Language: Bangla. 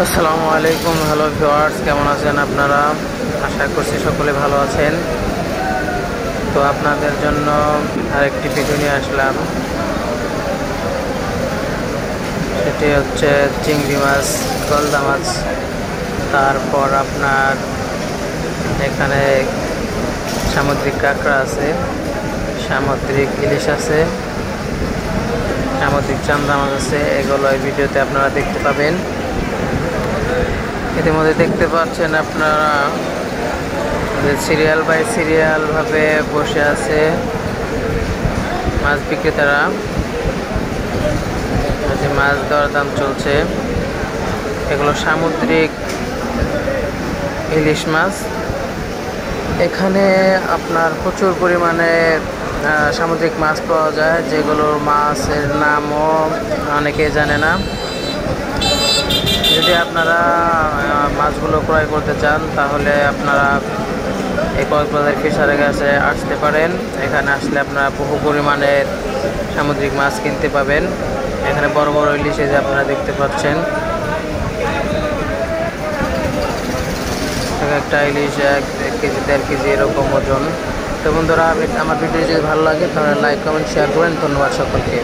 আসসালামু আলাইকুম। হ্যালো ভিউয়ার্স, কেমন আছেন আপনারা? আশা করছি সকলে ভালো আছেন। তো আপনাদের জন্য আরেকটি ভিডিও নিয়ে আসলাম। সেটি হচ্ছে চিংড়ি মাছ, গলদা মাছ, তারপর আপনার এখানে সামুদ্রিক কাঁকড়া আছে, সামুদ্রিক ইলিশ আছে, সামুদ্রিক চান্দা মাছ আছে। এগুলো এই ভিডিওতে আপনারা দেখতে পাবেন। ইতিমধ্যে দেখতে পাচ্ছেন আপনারা সিরিয়াল বাই সিরিয়াল ভাবে বসে আছে মাছ বিক্রেতারা। যে মাছ দরদাম চলছে, এগুলো সামুদ্রিক ইলিশ মাছ। এখানে আপনার প্রচুর পরিমাণে সামুদ্রিক মাছ পাওয়া যায়, যেগুলোর মাছের নামও অনেকে জানে না। যদি আপনারা মাছগুলো ক্রয় করতে চান, তাহলে আপনারা এই কক্সবাজার ফিশারের কাছে আসতে পারেন। এখানে আসলে আপনারা বহু পরিমাণের সামুদ্রিক মাছ কিনতে পাবেন। এখানে বড় বড় ইলিশ যে আপনারা দেখতে পাচ্ছেন, একটা ইলিশ 1 কেজি 1.5 কেজি এরকম ওজন। তো বন্ধুরা, আমার ভিডিও যদি ভালো লাগে তাহলে লাইক কমেন্ট শেয়ার করেন। ধন্যবাদ সকলকে।